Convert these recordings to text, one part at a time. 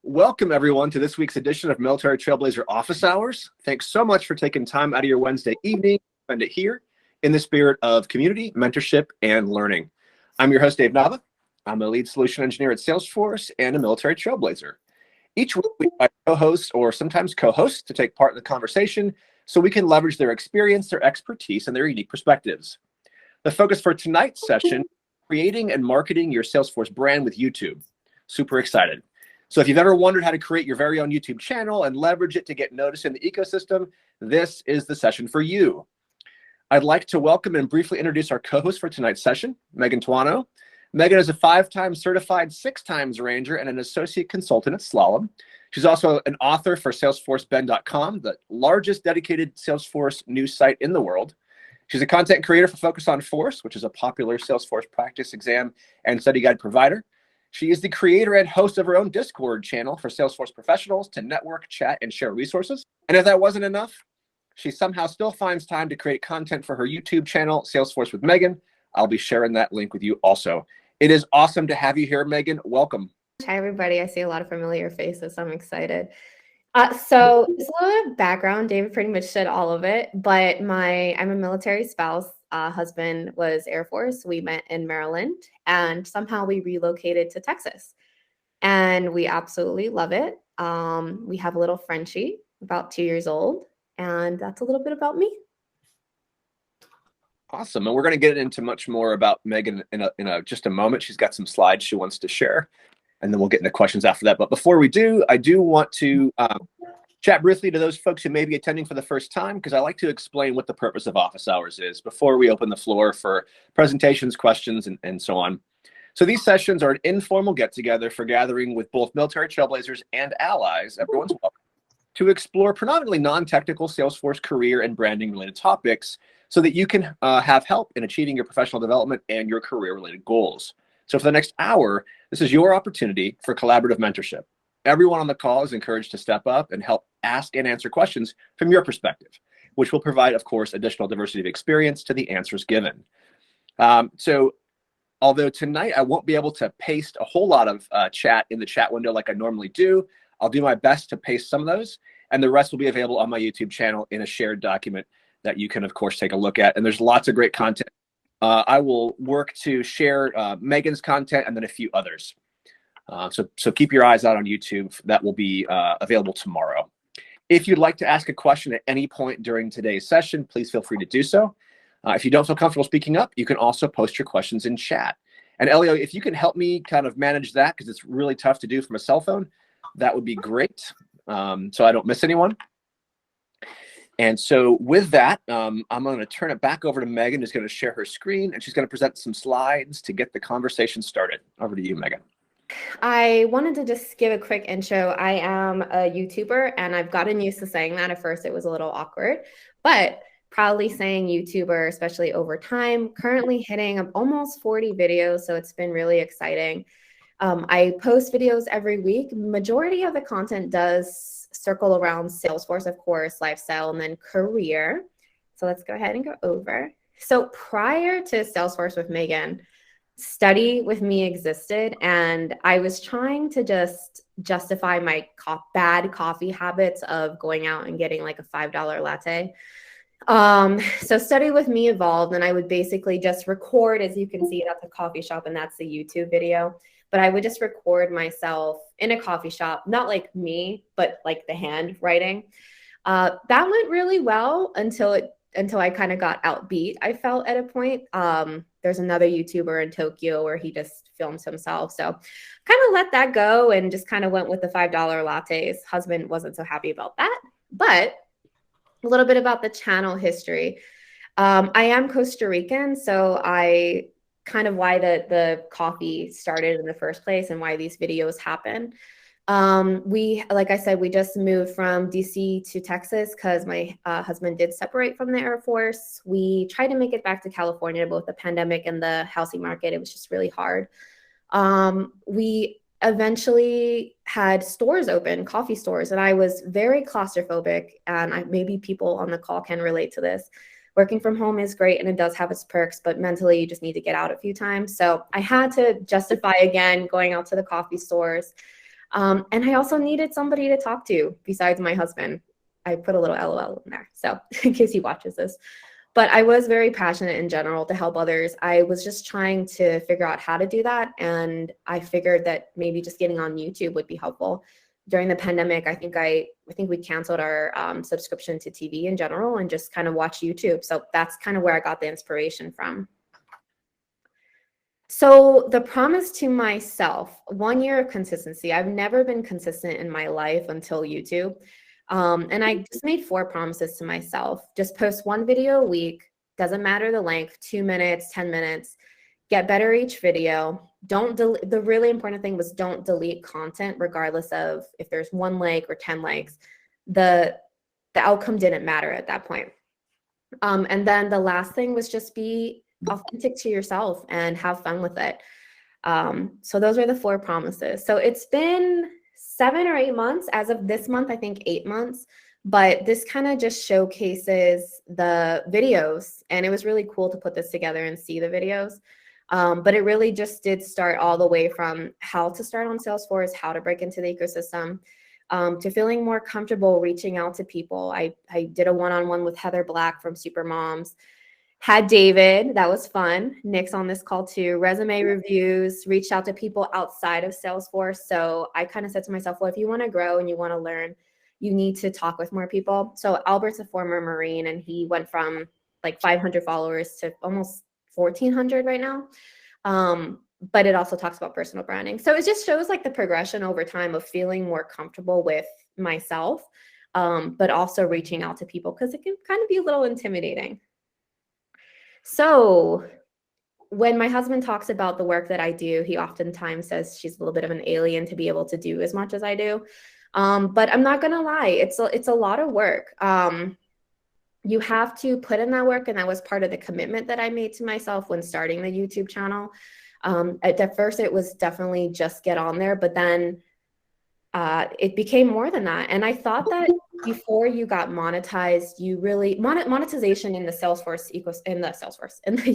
Welcome, everyone, to this week's edition of Military Trailblazer Office Hours. Thanks so much for taking time out of your Wednesday evening to spend it here in the spirit of community, mentorship, and learning. I'm your host, Dave Nava. I'm a lead solution engineer at Salesforce and a military trailblazer. Each week, we invite co-hosts or sometimes co-hosts to take part in the conversation so we can leverage their experience, their expertise, and their unique perspectives. The focus for tonight's session, creating and marketing your Salesforce brand with YouTube. Super excited. So if you've ever wondered how to create your very own YouTube channel and leverage it to get noticed in the ecosystem, this is the session for you. I'd like to welcome and briefly introduce our co-host for tonight's session, Megan Tuano. Megan is a 5-time certified 6-times Ranger and an associate consultant at Slalom. She's also an author for SalesforceBrand.com, the largest dedicated Salesforce news site in the world. She's a content creator for Focus on Force, which is a popular Salesforce practice exam and study guide provider. She is the creator and host of her own Discord channel for Salesforce professionals to network, chat, and share resources. And if that wasn't enough, she somehow still finds time to create content for her YouTube channel, Salesforce with Megan. I'll be sharing that link with you also. It is awesome to have you here, Megan. Welcome. Hi, everybody. I see a lot of familiar faces. I'm excited. So just a little bit of background. David pretty much said all of it, but I'm a military spouse. Husband was Air Force. We met in Maryland and somehow we relocated to Texas and we absolutely love it. We have a little Frenchie, about 2 years old, and that's a little bit about me. Awesome. And we're going to get into much more about Megan in just a moment. She's got some slides she wants to share, and then we'll get into questions after that. But before we do, I do want to chat briefly to those folks who may be attending for the first time, because I like to explain what the purpose of office hours is before we open the floor for presentations, questions, and so on. So these sessions are an informal get-together for gathering with both military trailblazers and allies, everyone's welcome, to explore predominantly non-technical Salesforce career and branding related topics so that you can have help in achieving your professional development and your career related goals. So for the next hour, this is your opportunity for collaborative mentorship. Everyone on the call is encouraged to step up and help ask and answer questions from your perspective, which will provide, of course, additional diversity of experience to the answers given. So although tonight I won't be able to paste a whole lot of chat in the chat window like I normally do, I'll do my best to paste some of those, and the rest will be available on my YouTube channel in a shared document that you can, of course, take a look at. And there's lots of great content. I will work to share Megan's content and then a few others. So keep your eyes out on YouTube. That will be available tomorrow. If you'd like to ask a question at any point during today's session, please feel free to do so. If you don't feel comfortable speaking up, you can also post your questions in chat. And Elio, if you can help me kind of manage that, because it's really tough to do from a cell phone, that would be great, so I don't miss anyone. And so with that, I'm going to turn it back over to Megan, who's going to share her screen, and she's going to present some slides to get the conversation started. Over to you, Megan. I wanted to just give a quick intro. I am a YouTuber, and I've gotten used to saying that. At first, it was a little awkward, but proudly saying YouTuber, especially over time. Currently hitting almost 40 videos, so it's been really exciting. I post videos every week. Majority of the content does circle around Salesforce, of course, lifestyle, and then career. So let's go ahead and go over. So prior to Salesforce with Megan, Study with me existed, and I was trying to just justify my bad coffee habits of going out and getting like a $5 latte. So Study with me evolved, and I would basically just record, as you can see, that's a coffee shop and that's the YouTube video. But I would just record myself in a coffee shop, not like me, but like the hand writing. That went really well until I kind of got outbeat, I felt at a point. There's another YouTuber in Tokyo where he just films himself. So kind of let that go and just kind of went with the $5 lattes. Husband wasn't so happy about that. But a little bit about the channel history. I am Costa Rican, so I kind of why the coffee started in the first place and why these videos happen. Like I said, we just moved from DC to Texas because my husband did separate from the Air Force. We tried to make it back to California, both the pandemic and the housing market. It was just really hard. We eventually had stores open, coffee stores, and I was very claustrophobic, and maybe people on the call can relate to this. Working from home is great and it does have its perks, but mentally you just need to get out a few times. So I had to justify again going out to the coffee stores. And I also needed somebody to talk to besides my husband. I put a little LOL in there, so in case he watches this. But I was very passionate in general to help others. I was just trying to figure out how to do that. And I figured that maybe just getting on YouTube would be helpful. During the pandemic, I think we canceled our subscription to TV in general and just kind of watched YouTube. So that's kind of where I got the inspiration from. So the promise to myself, 1 year of consistency. I've never been consistent in my life until YouTube. And I just made 4 promises to myself. Just post 1 video a week. Doesn't matter the length, 2 minutes, 10 minutes. Get better each video. The really important thing was don't delete content regardless of if there's 1 like or 10 likes. The outcome didn't matter at that point. And then the last thing was just be authentic to yourself and have fun with it. So those are the 4 promises. So it's been 7 or 8 months. As of this month, I think 8 months. But this kind of just showcases the videos. And it was really cool to put this together and see the videos. But it really just did start all the way from how to start on Salesforce, how to break into the ecosystem, to feeling more comfortable reaching out to people. I did a one-on-one with Heather Black from Supermoms. Had David, that was fun. Nick's on this call too. Resume reviews, reached out to people outside of Salesforce. So I kind of said to myself, well, if you want to grow and you want to learn, you need to talk with more people. So Albert's a former Marine and he went from like 500 followers to almost 1,400 right now. But it also talks about personal branding. So it just shows like the progression over time of feeling more comfortable with myself, but also reaching out to people because it can kind of be a little intimidating. So when my husband talks about the work that I do, he oftentimes says she's a little bit of an alien to be able to do as much as I do. But I'm not going to lie. It's a lot of work. You have to put in that work. And that was part of the commitment that I made to myself when starting the YouTube channel. At first, it was definitely just get on there. But then it became more than that. And I thought that before you got monetized, you really monetization in the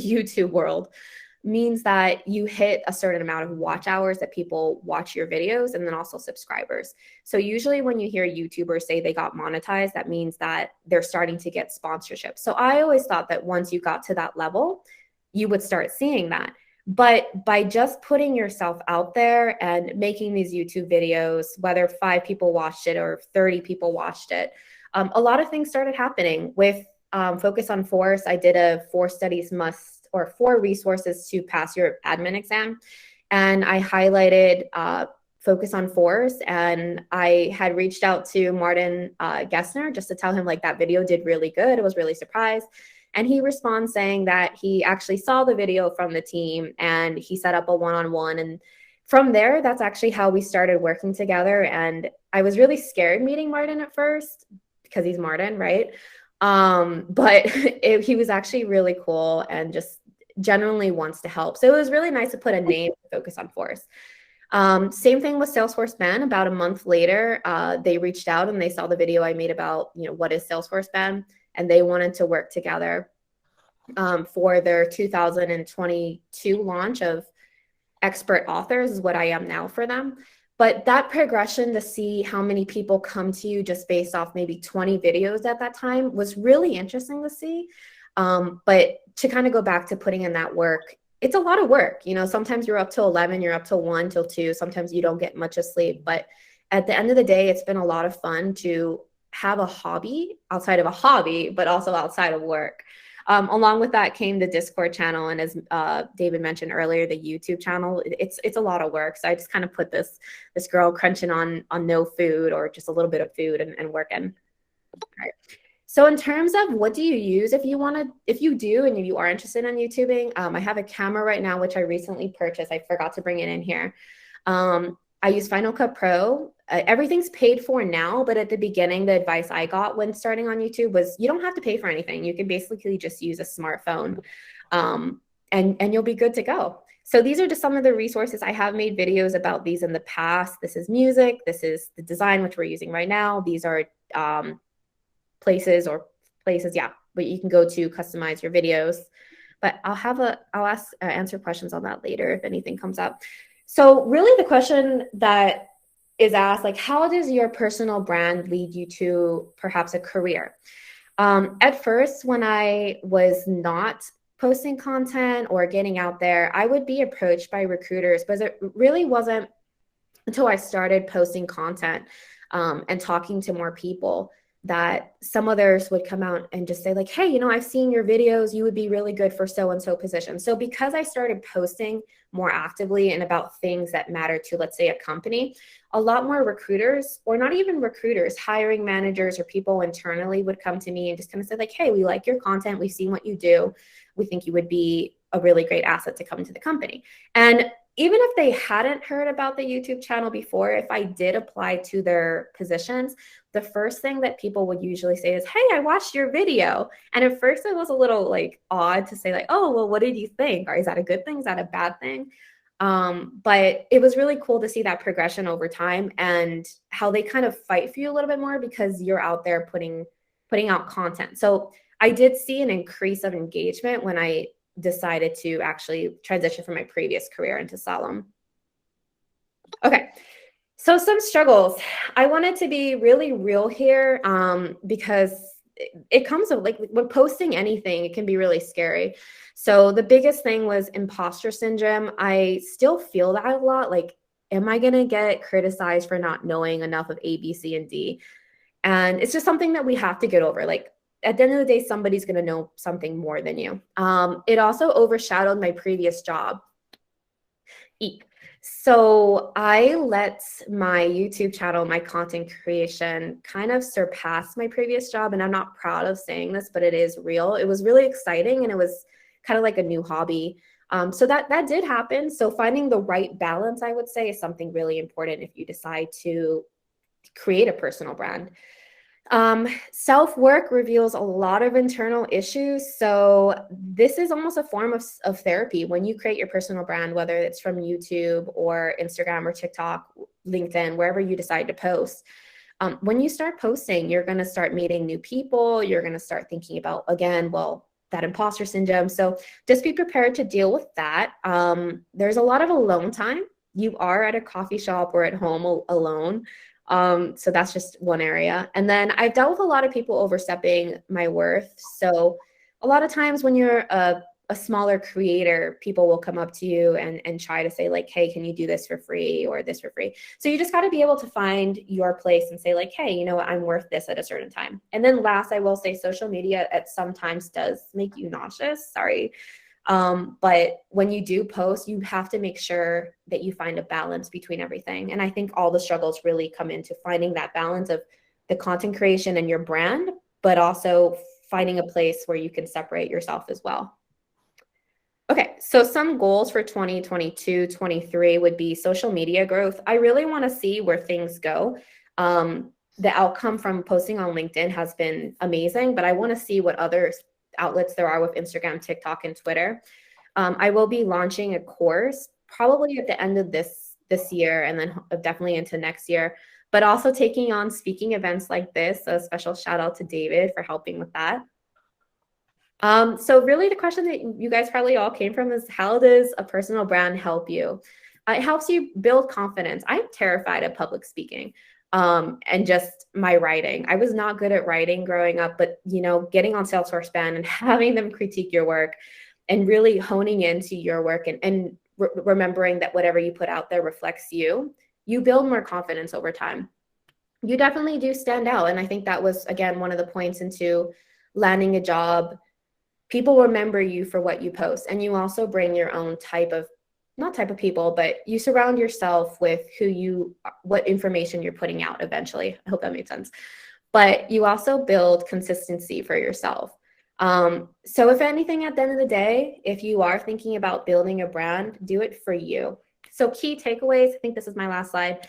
YouTube world means that you hit a certain amount of watch hours that people watch your videos and then also subscribers. So usually when you hear YouTubers say they got monetized, that means that they're starting to get sponsorship. So I always thought that once you got to that level, you would start seeing that. But by just putting yourself out there and making these YouTube videos, whether 5 people watched it or 30 people watched it, a lot of things started happening. With Focus on Force, I did a 4 studies must or 4 resources to pass your admin exam. And I highlighted Focus on Force. And I had reached out to Martin Gessner just to tell him like that video did really good. I was really surprised. And he responds saying that he actually saw the video from the team and he set up a one-on-one. And from there, that's actually how we started working together. And I was really scared meeting Martin at first because he's Martin, right? But he was actually really cool and just genuinely wants to help. So it was really nice to put a name to Focus on Force. Same thing with Salesforce Brand. About a month later, they reached out and they saw the video I made about, what is Salesforce Brand? And they wanted to work together for their 2022 launch of expert authors is what I am now for them. But that progression to see how many people come to you just based off maybe 20 videos at that time was really interesting to see. But to kind of go back to putting in that work, it's a lot of work. Sometimes you're up till 11, you're up till 1, till 2. Sometimes you don't get much of sleep. But at the end of the day, it's been a lot of fun to have a hobby outside of a hobby, but also outside of work. Along with that came the Discord channel. And as David mentioned earlier, the YouTube channel, it's a lot of work. So I just kind of put this girl crunching on no food or just a little bit of food and working. All right. So in terms of what do you use if you do, and if you are interested in YouTubing, I have a camera right now, which I recently purchased. I forgot to bring it in here. I use Final Cut Pro. Everything's paid for now, but at the beginning, the advice I got when starting on YouTube was you don't have to pay for anything. You can basically just use a smartphone and you'll be good to go. So these are just some of the resources. I have made videos about these in the past. This is music. This is the design, which we're using right now. These are places, yeah, but you can go to customize your videos. But I'll answer questions on that later if anything comes up. So really the question that is asked, like, how does your personal brand lead you to perhaps a career? At first, when I was not posting content or getting out there, I would be approached by recruiters, but it really wasn't until I started posting content and talking to more people that some others would come out and just say like, hey, you know, I've seen your videos, you would be really good for so-and-so position. So because I started posting more actively and about things that matter to, let's say, a company, a lot more recruiters, or not even recruiters, hiring managers or people internally would come to me and just kind of say like, hey, we like your content, we've seen what you do, we think you would be a really great asset to come to the company. And even if they hadn't heard about the YouTube channel before, if I did apply to their positions, the first thing that people would usually say is, hey, I watched your video. And at first it was a little like odd to say like, oh, well, what did you think? Or is that a good thing? Is that a bad thing? But it was really cool to see that progression over time and how they kind of fight for you a little bit more because you're out there putting out content. So I did see an increase of engagement when I decided to actually transition from my previous career into Slalom. Okay, so some struggles. I wanted to be really real here because it comes with, like, when posting anything, it can be really scary. So the biggest thing was imposter syndrome. I still feel that a lot. Like, am I going to get criticized for not knowing enough of A, B, C, and D? And it's just something that we have to get over. Like, at the end of the day, somebody's going to know something more than you. It also overshadowed my previous job. So I let my YouTube channel, my content creation kind of surpass my previous job. And I'm not proud of saying this, but it is real. It was really exciting and it was kind of like a new hobby. So that did happen. So finding the right balance, I would say, is something really important if you decide to create a personal brand. Self-work reveals a lot of internal issues. So this is almost a form of therapy when you create your personal brand, whether it's from YouTube or Instagram or TikTok, LinkedIn, wherever you decide to post. When you start posting, you're going to start meeting new people. You're going to start thinking about, again, well, that imposter syndrome. So just be prepared to deal with that. There's a lot of alone time. You are at a coffee shop or at home alone. So that's just one area. And then I've dealt with a lot of people overstepping my worth. So a lot of times when you're a smaller creator, people will come up to you and try to say like, hey, can you do this for free or this for free? So you just got to be able to find your place and say like, hey, you know what, I'm worth this at a certain time. And then last, I will say social media at sometimes does make you nauseous. Sorry. But when you do post, you have to make sure that you find a balance between everything. And I think all the struggles really come into finding that balance of the content creation and your brand, but also finding a place where you can separate yourself as well. Okay, so some goals for 2022, 23 would be social media growth. I really want to see where things go. The outcome from posting on LinkedIn has been amazing, but I want to see what other outlets there are with Instagram, TikTok, and Twitter. I will be launching a course probably at the end of this year and then definitely into next year, but also taking on speaking events like this. So a special shout out to David for helping with that. So really the question that you guys probably all came from is, how does a personal brand help you? It helps you build confidence. I'm terrified of public speaking. And just my writing. I was not good at writing growing up, but, you know, getting on Salesforce Brand and having them critique your work and really honing into your work and remembering that whatever you put out there reflects you, you build more confidence over time. You definitely do stand out. And I think that was, again, one of the points into landing a job. People remember you for what you post, and you also bring your own not type of people, but you surround yourself with what information you're putting out eventually. I hope that made sense. But you also build consistency for yourself. So if anything, at the end of the day, if you are thinking about building a brand, do it for you. So key takeaways, I think this is my last slide,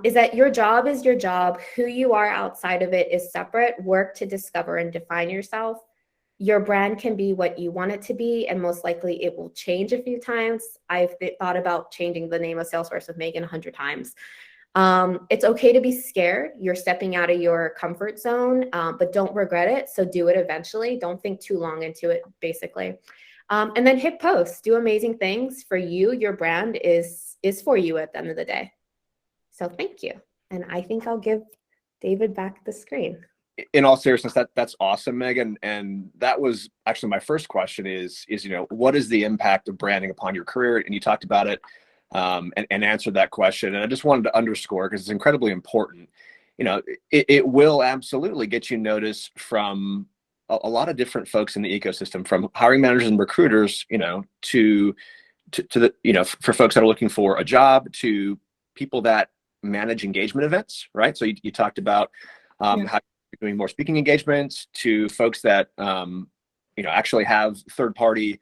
is that your job is your job. Who you are outside of it is separate. Work to discover and define yourself. Your brand can be what you want it to be, and most likely it will change a few times. I've thought about changing the name of Salesforce with Megan 100 times. It's okay to be scared. You're stepping out of your comfort zone, but don't regret it. So do it eventually. Don't think too long into it, basically. And then hit post. Do amazing things for you. Your brand is for you at the end of the day. So So thank you. And I think I'll give David back the screen. In all seriousness, that's awesome, Megan. And that was actually my first question is, what is the impact of branding upon your career? And you talked about it and answered that question. And I just wanted to underscore, because it's incredibly important, it will absolutely get you noticed from a lot of different folks in the ecosystem, from hiring managers and recruiters, to the, for folks that are looking for a job, to people that manage engagement events, right? So you talked about how you're doing more speaking engagements, to folks that actually have third-party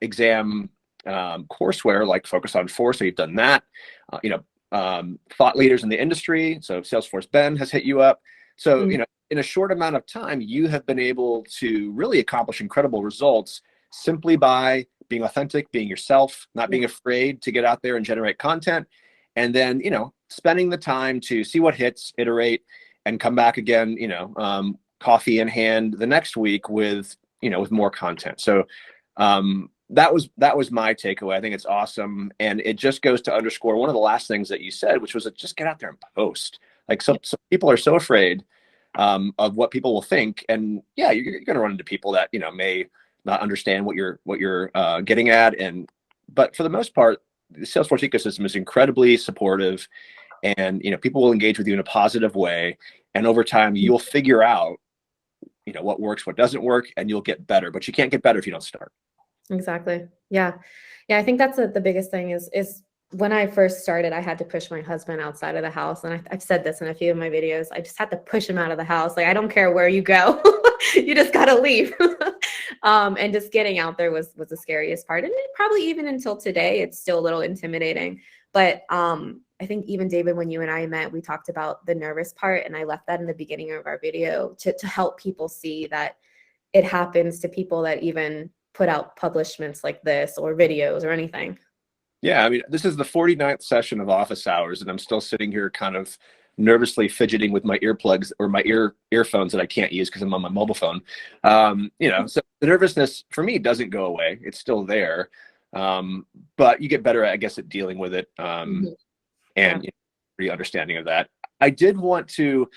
exam courseware like Focus on 4. So you've done that. Thought leaders in the industry. So Salesforce Brand has hit you up. So in a short amount of time, you have been able to really accomplish incredible results simply by being authentic, being yourself, not being afraid to get out there and generate content, and then spending the time to see what hits, iterate, and come back again, coffee in hand the next week with more content. So that was my takeaway. I think it's awesome. And it just goes to underscore one of the last things that you said, which was just get out there and post. Like some people are so afraid of what people will think. And yeah, you're going to run into people that, may not understand what you're getting at. But for the most part, the Salesforce ecosystem is incredibly supportive, and people will engage with you in a positive way, and over time you'll figure out what works, what doesn't work, and you'll get better. But you can't get better if you don't start. Exactly. Yeah. I think that's the biggest thing is when I first started, I had to push my husband outside of the house. And I've said this in a few of my videos. I just had to push him out of the house. Like, I don't care where you go. You just got to leave. And just getting out there was the scariest part. And probably even until today, it's still a little intimidating. But I think even David, when you and I met, we talked about the nervous part. And I left that in the beginning of our video to help people see that it happens to people that even put out publishments like this or videos or anything. Yeah, I mean, this is the 49th session of office hours, and I'm still sitting here kind of nervously fidgeting with my earplugs or my earphones that I can't use because I'm on my mobile phone. So the nervousness for me doesn't go away. It's still there. But you get better, I guess, at dealing with it and pretty understanding of that. I did want to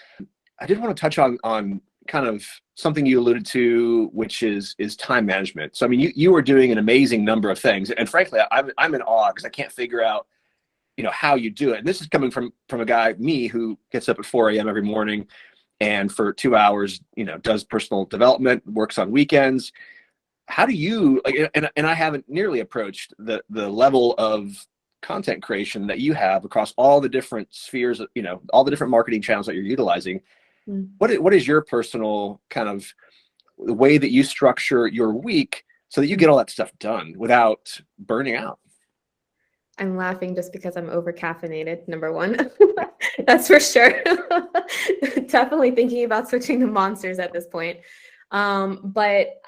touch on kind of something you alluded to, which is time management. So, I mean, you are doing an amazing number of things. And frankly, I'm in awe because I can't figure out, how you do it. And this is coming from a guy, me, who gets up at 4 a.m. every morning and for 2 hours, does personal development, works on weekends. How do you, and I haven't nearly approached the level of content creation that you have across all the different spheres, all the different marketing channels that you're utilizing. What is your personal kind of the way that you structure your week so that you get all that stuff done without burning out? I'm laughing just because I'm over caffeinated, number one. That's for sure. Definitely thinking about switching to Monsters at this point. But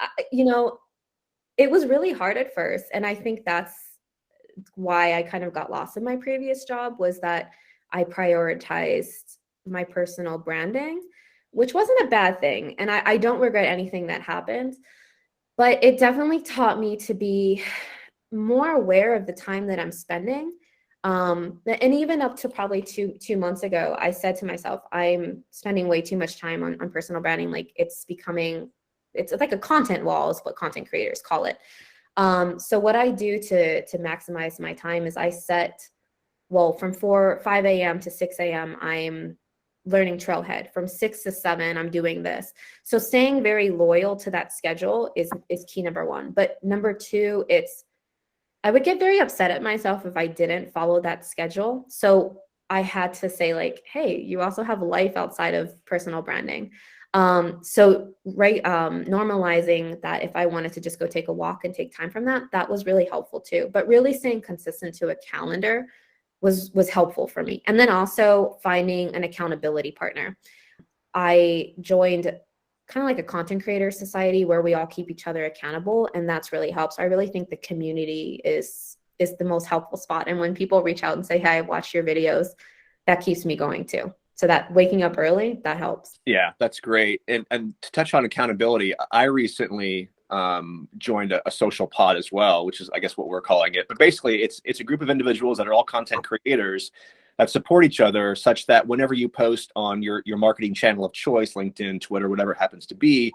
it was really hard at first. And I think that's why I kind of got lost in my previous job, was that I prioritized my personal branding, which wasn't a bad thing. And I don't regret anything that happened, but it definitely taught me to be more aware of the time that I'm spending. And even up to probably two months ago, I said to myself, I'm spending way too much time on personal branding. Like it's like a content wall is what content creators call it. So what I do to maximize my time is I set, from 5 a.m. to 6 a.m., I'm learning Trailhead. From 6 to 7, I'm doing this. So staying very loyal to that schedule is key, number one. But number two, I would get very upset at myself if I didn't follow that schedule. So I had to say, like, hey, you also have life outside of personal branding. Normalizing that if I wanted to just go take a walk and take time from that was really helpful too. But really staying consistent to a calendar was helpful for me. And then also finding an accountability partner. I joined kind of like a content creator society where we all keep each other accountable, and that's really helps. I really think the community is the most helpful spot. And when people reach out and say, hey, I watched your videos, that keeps me going too. So that waking up early, that helps. Yeah, that's great. And to touch on accountability, I recently joined a social pod as well, which is, I guess, what we're calling it. But basically, it's a group of individuals that are all content creators that support each other, such that whenever you post on your marketing channel of choice, LinkedIn, Twitter, whatever it happens to be,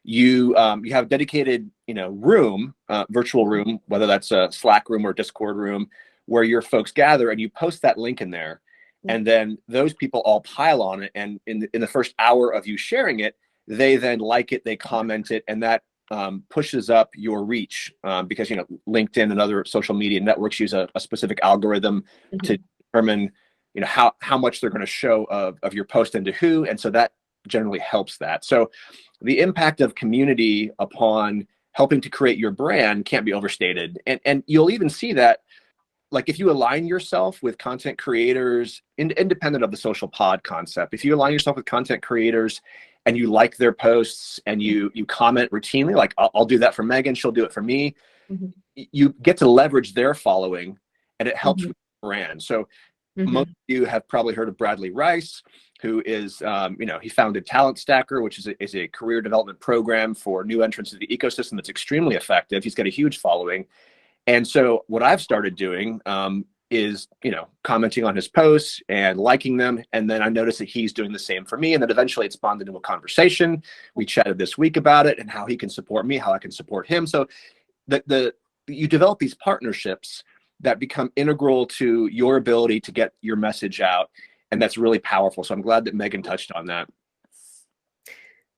you have dedicated, room, virtual room, whether that's a Slack room or Discord room, where your folks gather, and you post that link in there. And then those people all pile on it. And in the first hour of you sharing it, they then like it, they comment it, and that pushes up your reach, because, LinkedIn and other social media networks use a specific algorithm to determine, how much they're going to show of your post and to who. And so that generally helps that. So the impact of community upon helping to create your brand can't be overstated. And you'll even see that, like, if you align yourself with content creators, independent of the social pod concept, if you align yourself with content creators and you like their posts and you comment routinely, like I'll do that for Megan, she'll do it for me, you get to leverage their following, and it helps with the brand. So most of you have probably heard of Bradley Rice, who is, he founded Talent Stacker, which is a career development program for new entrants to the ecosystem that's extremely effective. He's got a huge following. And so what I've started doing is, commenting on his posts and liking them. And then I noticed that he's doing the same for me. And then eventually it spawned into a conversation. We chatted this week about it and how he can support me, how I can support him. So you develop these partnerships that become integral to your ability to get your message out. And that's really powerful. So I'm glad that Megan touched on that.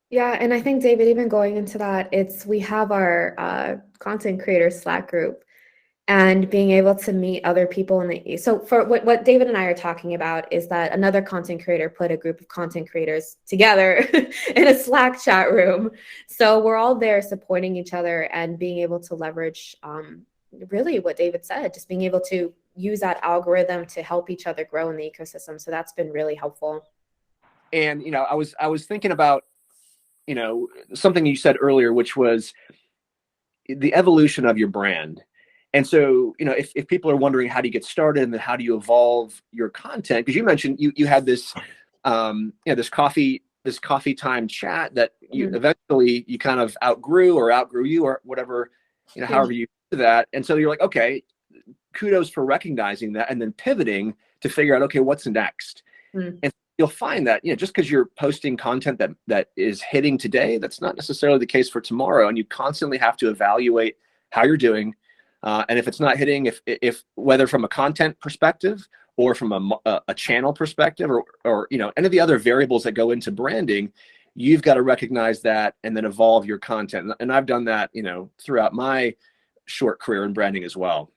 Yeah, and I think, David, even going into that, we have our content creators Slack group, and being able to meet other people so for what David and I are talking about is that another content creator put a group of content creators together in a Slack chat room. So we're all there supporting each other and being able to leverage really what David said, just being able to use that algorithm to help each other grow in the ecosystem. So that's been really helpful. And, I was thinking about, something you said earlier, which was the evolution of your brand. And so, if people are wondering, how do you get started, and then how do you evolve your content? Because you mentioned you had this, this coffee time chat that you eventually you kind of outgrew you, or whatever, however you do that. And so you're like, okay, kudos for recognizing that and then pivoting to figure out, okay, what's next? And you'll find that, just because you're posting content that is hitting today, that's not necessarily the case for tomorrow. And you constantly have to evaluate how you're doing. And if it's not hitting, if whether from a content perspective or from a channel perspective, or any of the other variables that go into branding, you've got to recognize that and then evolve your content. And I've done that, throughout my short career in branding as well.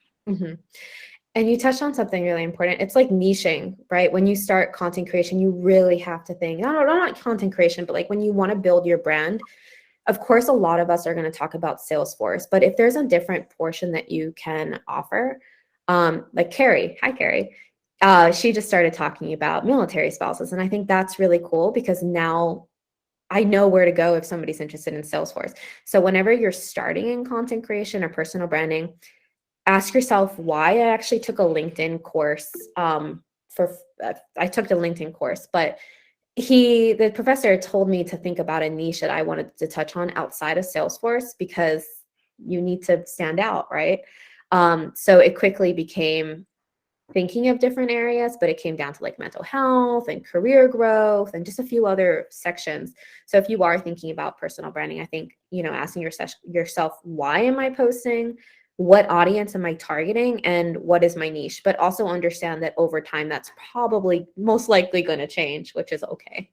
And you touched on something really important. It's like niching, right? When you start content creation, you really have to think, not content creation, but like when you want to build your brand. Of course, a lot of us are going to talk about Salesforce, but if there's a different portion that you can offer, like Carrie, hi Carrie, she just started talking about military spouses. And I think that's really cool, because now I know where to go if somebody's interested in Salesforce. So whenever you're starting in content creation or personal branding, ask yourself why. I actually took a LinkedIn course I took the LinkedIn course, but the professor told me to think about a niche that I wanted to touch on outside of Salesforce, because you need to stand out, right? So it quickly became thinking of different areas, but it came down to like mental health and career growth and just a few other sections. So if you are thinking about personal branding, I think, asking yourself, why am I posting? What audience am I targeting, and what is my niche? But also understand that over time, that's probably most likely going to change, which is okay.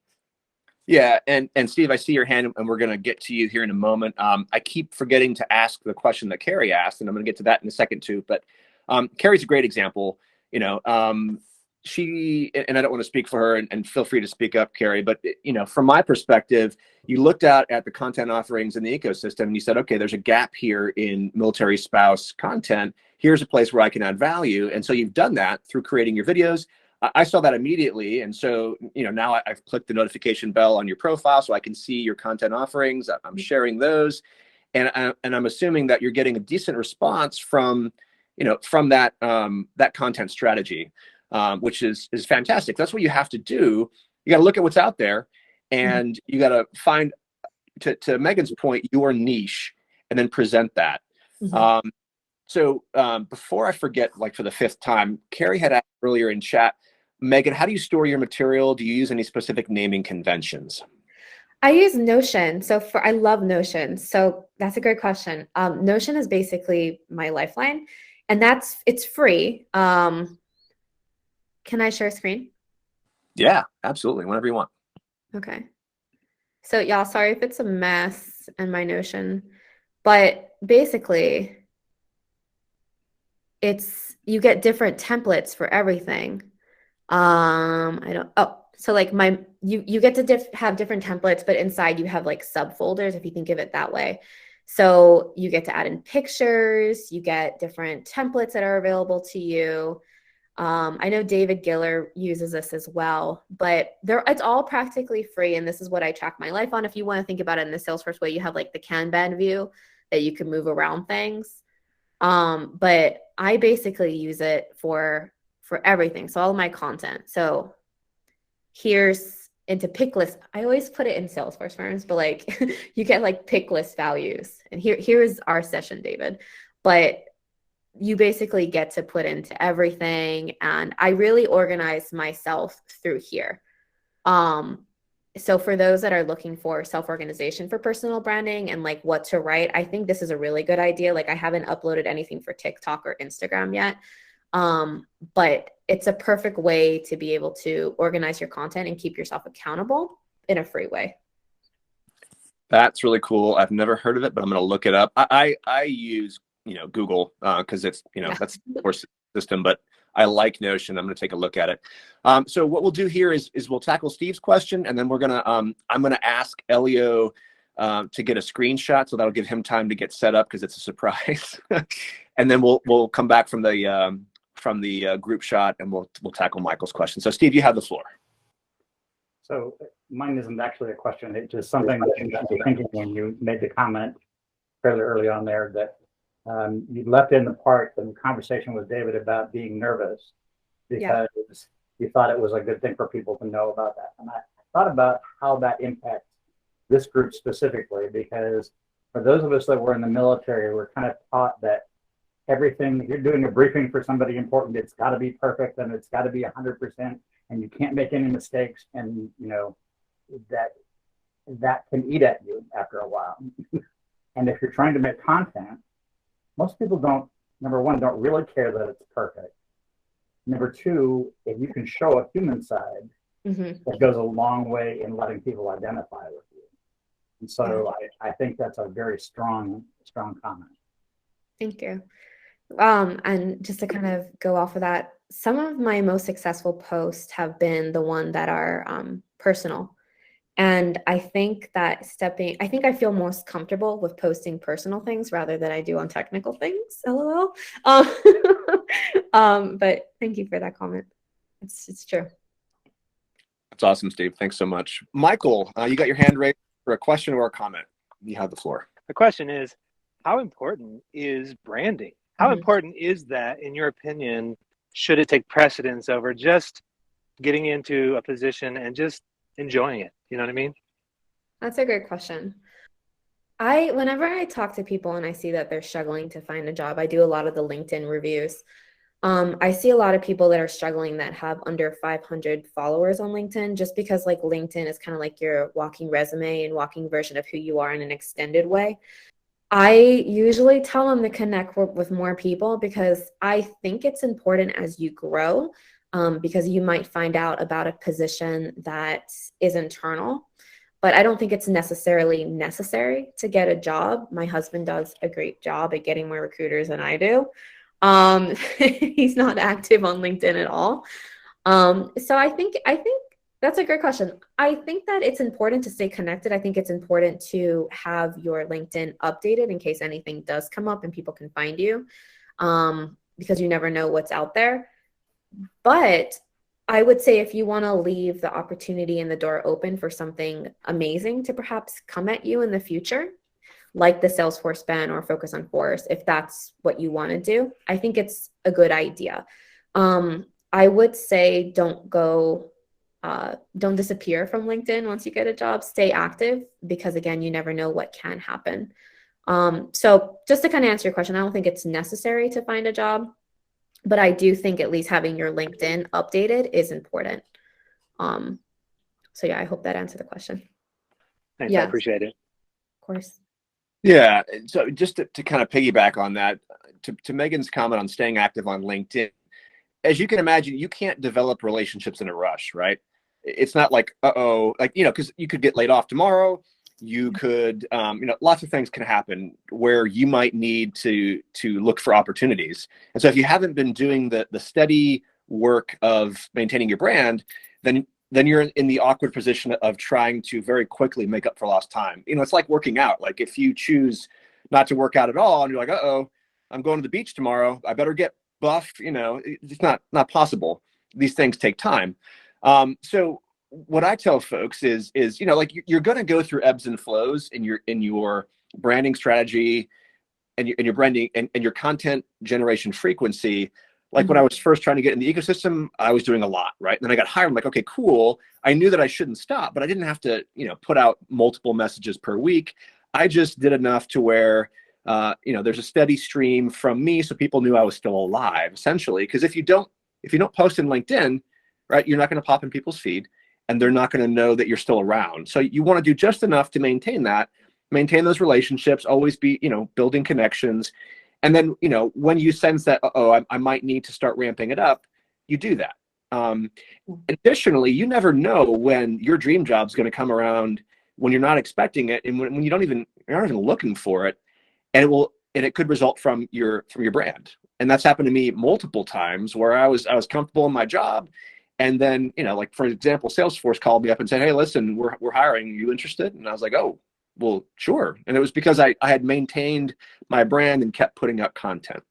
Yeah. And Steve, I see your hand, and we're going to get to you here in a moment. I keep forgetting to ask the question that Carrie asked, and I'm going to get to that in a second too. But Carrie's a great example. She, and I don't want to speak for her, and feel free to speak up, Carrie, but from my perspective, you looked out at the content offerings in the ecosystem and you said, okay, there's a gap here in military spouse content. Here's a place where I can add value. And so you've done that through creating your videos. I saw that immediately. And so, now I've clicked the notification bell on your profile so I can see your content offerings. I'm sharing those. And I'm assuming that you're getting a decent response from that content strategy. Which is fantastic. That's what you have to do. You got to look at what's out there, and you got to find, to Megan's point, your niche, and then present that. So before I forget, like for the fifth time, Carrie had asked earlier in chat, Megan, how do you store your material? Do you use any specific naming conventions? I use Notion. I love Notion. So that's a great question. Notion is basically my lifeline, and it's free. Can I share screen? Yeah, absolutely. Whenever you want. Okay. So y'all, sorry if it's a mess in my Notion, but basically you get different templates for everything. So like you get to have different templates, but inside you have like subfolders, if you think of it that way. So you get to add in pictures, you get different templates that are available to you. I know David Giller uses this as well, but it's all practically free. And this is what I track my life on. If you want to think about it in the Salesforce way, you have like the Kanban view that you can move around things. But I basically use it for everything. So all of my content. So here's into pick list. I always put it in Salesforce terms, but like you get like pick list values. And here's our session, David. But you basically get to put into everything. And I really organize myself through here. So for those that are looking for self-organization for personal branding and like what to write, I think this is a really good idea. Like I haven't uploaded anything for TikTok or Instagram yet. But it's a perfect way to be able to organize your content and keep yourself accountable in a free way. That's really cool. I've never heard of it, but I'm going to look it up. I use Google because it's that's the core system, but I like Notion. I'm going to take a look at it. So what we'll do here is we'll tackle Steve's question, and then we're gonna I'm going to ask Elio to get a screenshot, so that'll give him time to get set up because it's a surprise. And then we'll come back from the group shot, and we'll tackle Michael's question. So Steve, you have the floor. So mine isn't actually a question. It's just something that you should be thinking when you made the comment fairly early on there that you left in the part in the conversation with David about being nervous because you thought it was a good thing for people to know about that. And I thought about how that impacts this group specifically, because for those of us that were in the military, we're kind of taught that everything, if you're doing a briefing for somebody important, it's got to be perfect and it's got to be 100% and you can't make any mistakes. And, that can eat at you after a while. And if you're trying to make content, most people number one, don't really care that it's perfect. Number two, if you can show a human side, it goes a long way in letting people identify with you. And so I think that's a very strong comment. Thank you. And just to kind of go off of that, some of my most successful posts have been the one that are personal. And I think that I feel most comfortable with posting personal things rather than I do on technical things. LOL. But thank you for that comment. It's true. That's awesome, Steve. Thanks so much. Michael, you got your hand raised for a question or a comment. You have the floor. The question is, how important is branding? How important is that, in your opinion? Should it take precedence over just getting into a position and just enjoying it? You know what I mean? That's a great question. Whenever I talk to people and I see that they're struggling to find a job, I do a lot of the LinkedIn reviews. I see a lot of people that are struggling that have under 500 followers on LinkedIn, just because like LinkedIn is kind of like your walking resume and walking version of who you are in an extended way. I usually tell them to connect with more people because I think it's important as you grow, because you might find out about a position that is internal, but I don't think it's necessarily necessary to get a job. My husband does a great job at getting more recruiters than I do. He's not active on LinkedIn at all. So I think that's a great question. I think that it's important to stay connected. I think it's important to have your LinkedIn updated in case anything does come up and people can find you, because you never know what's out there. But I would say if you want to leave the opportunity and the door open for something amazing to perhaps come at you in the future, like the Salesforce Brand or Focus on Force, if that's what you want to do, I think it's a good idea. I would say don't disappear from LinkedIn once you get a job. Stay active because, again, you never know what can happen. So just to kind of answer your question, I don't think it's necessary to find a job. But I do think at least having your LinkedIn updated is important. So yeah, I hope that answered the question. Thanks, Yeah, I appreciate it. of course. Yeah. So just to kind of piggyback on that, to Megan's comment on staying active on LinkedIn, as you can imagine, you can't develop relationships in a rush, right? It's not like, like, because you could get laid off tomorrow. You could, lots of things can happen where you might need to look for opportunities. And so if you haven't been doing the steady work of maintaining your brand, then you're in the awkward position of trying to very quickly make up for lost time. It's like working out. Like if you choose not to work out at all and you're like, I'm going to the beach tomorrow, I better get buff, it's not possible. These things take time. So what I tell folks is like you're going to go through ebbs and flows in your branding strategy and your branding and your content generation frequency. Like when I was first trying to get in the ecosystem, I was doing a lot, right? And then I got hired. I'm like, okay, cool. I knew that I shouldn't stop, but I didn't have to, put out multiple messages per week. I just did enough to where, there's a steady stream from me, so people knew I was still alive, essentially. Because if you don't post in LinkedIn, right, you're not going to pop in people's feed, and they're not going to know that you're still around. So you want to do just enough to maintain those relationships, always be, building connections. And then, when you sense that, I might need to start ramping it up, you do that. Additionally, you never know when your dream job is going to come around when you're not expecting it, and when you're not even looking for it, and it could result from your brand. And that's happened to me multiple times where I was comfortable in my job, and then like for example, Salesforce called me up and said, "Hey, listen, we're hiring. Are you interested?" And I was like, "Oh, well, sure." And it was because I had maintained my brand and kept putting out content.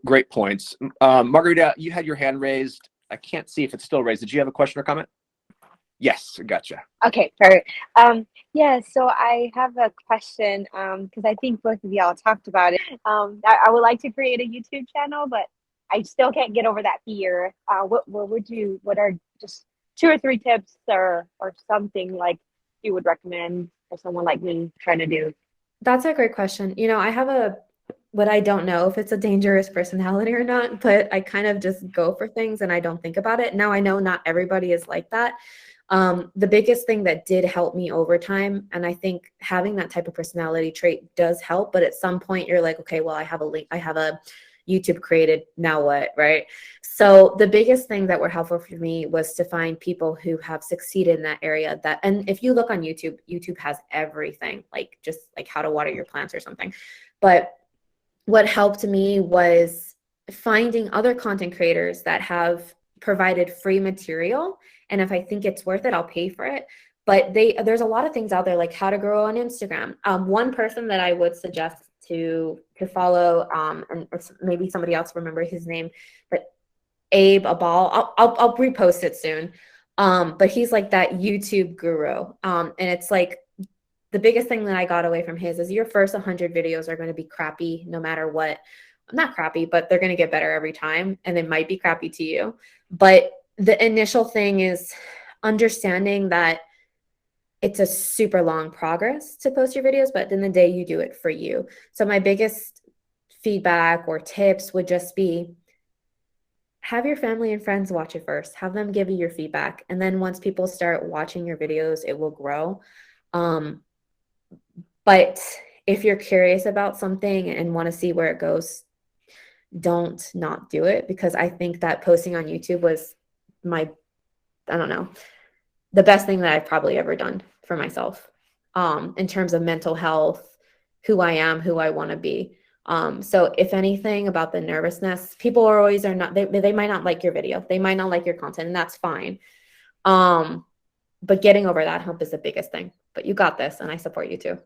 Great points. Margarita, you had your hand raised. I can't see if it's still raised. Did you have a question or comment? Yes, gotcha. Okay, perfect. Yeah, so I have a question because I think both of y'all talked about it. I would like to create a YouTube channel, but I still can't get over that fear. What are just 2 or 3 tips or something like you would recommend for someone like me trying to do? That's a great question. I have what I don't know if it's a dangerous personality or not, but I kind of just go for things and I don't think about it. Now I know not everybody is like that. The biggest thing that did help me over time, and I think having that type of personality trait does help, but at some point you're like, okay, well, I have a YouTube created, now what, right? So the biggest thing that were helpful for me was to find people who have succeeded in that area. And if you look on YouTube, YouTube has everything, like just like how to water your plants or something. But what helped me was finding other content creators that have provided free material. And if I think it's worth it, I'll pay for it. But there's a lot of things out there, like how to grow on Instagram. One person that I would suggest to follow, and maybe somebody else remember his name, but Abe Abal. I'll repost it soon. But he's like that YouTube guru. And it's like the biggest thing that I got away from his is your first 100 videos are going to be crappy no matter what. Not crappy, but they're going to get better every time, and they might be crappy to you. But the initial thing is understanding that it's a super long progress to post your videos, but at the end of the day, you do it for you. So my biggest feedback or tips would just be have your family and friends watch it first. Have them give you your feedback. And then once people start watching your videos, it will grow. But if you're curious about something and want to see where it goes, don't not do it, because I think that posting on YouTube was the best thing that I've probably ever done for myself, in terms of mental health, who I am, who I want to be. So if anything about the nervousness, people they might not like your video. They might not like your content, and that's fine. But getting over that hump is the biggest thing, but you got this, and I support you too.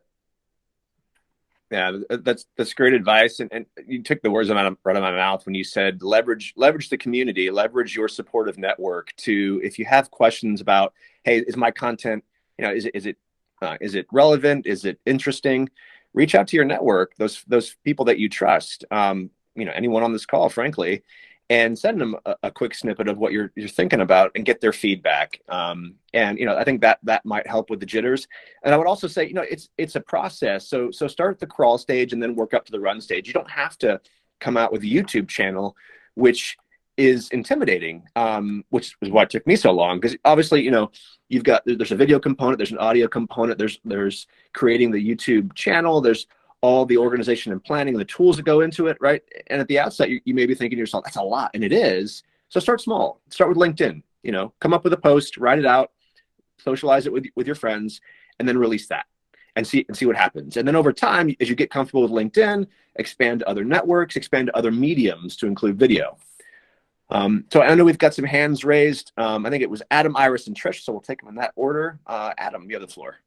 Yeah, that's great advice, and you took the words right out of my mouth when you said leverage the community, leverage your supportive network to, if you have questions about, hey, is my content, is it relevant, is it interesting, reach out to your network, those people that you trust, anyone on this call, frankly, and send them a quick snippet of what you're thinking about and get their feedback. And, I think that might help with the jitters. And I would also say, it's a process. So start at the crawl stage and then work up to the run stage. You don't have to come out with a YouTube channel, which is intimidating, which is why it took me so long. Because obviously, there's a video component, there's an audio component, there's creating the YouTube channel, there's all the organization and planning, the tools that go into it, right? And at the outset, you may be thinking to yourself, that's a lot, and it is. So start small. Start with LinkedIn. Come up with a post, write it out, socialize it with your friends, and then release that and see what happens. And then over time, as you get comfortable with LinkedIn, expand to other networks, expand to other mediums to include video. So I know we've got some hands raised. I think it was Adam, Iris, and Trish, so we'll take them in that order. Adam, you have the floor.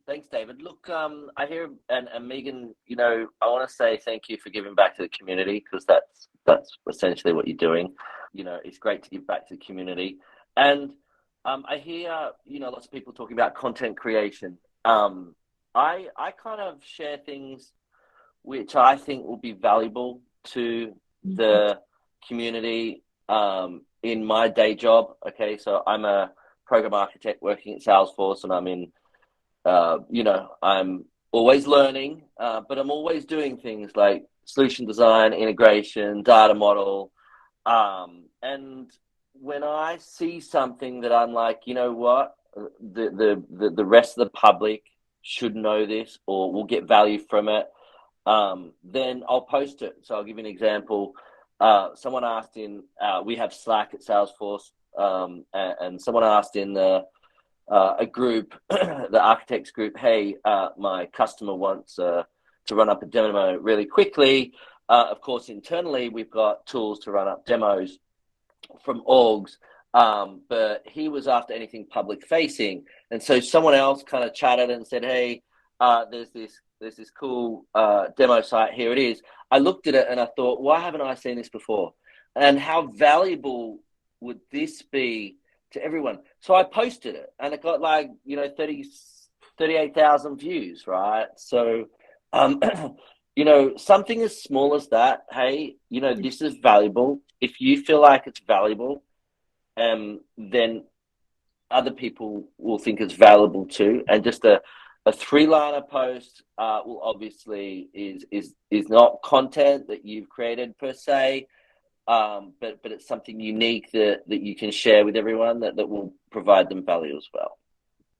Thanks, David. Look, I hear, and Megan, I want to say thank you for giving back to the community, because that's essentially what you're doing. It's great to give back to the community. And I hear, lots of people talking about content creation. I kind of share things which I think will be valuable to the community in my day job. Okay, so I'm a program architect working at Salesforce, and I'm in I'm always learning, but I'm always doing things like solution design, integration, data model. And when I see something that I'm like, what, the rest of the public should know this or will get value from it, then I'll post it. So I'll give you an example. Someone asked we have Slack at Salesforce, and someone asked in a group, the architects group, hey, my customer wants to run up a demo really quickly. Of course, internally, we've got tools to run up demos from orgs, but he was after anything public facing. And so someone else kind of chatted and said, hey, there's this cool demo site, here it is. I looked at it and I thought, why haven't I seen this before? And how valuable would this be to everyone? So I posted it and it got 38,000 views, right? So, something as small as that, hey, this is valuable. If you feel like it's valuable, then other people will think it's valuable too. And just a 3-liner post will obviously is not content that you've created per se, but it's something unique that you can share with everyone that will provide them value as well.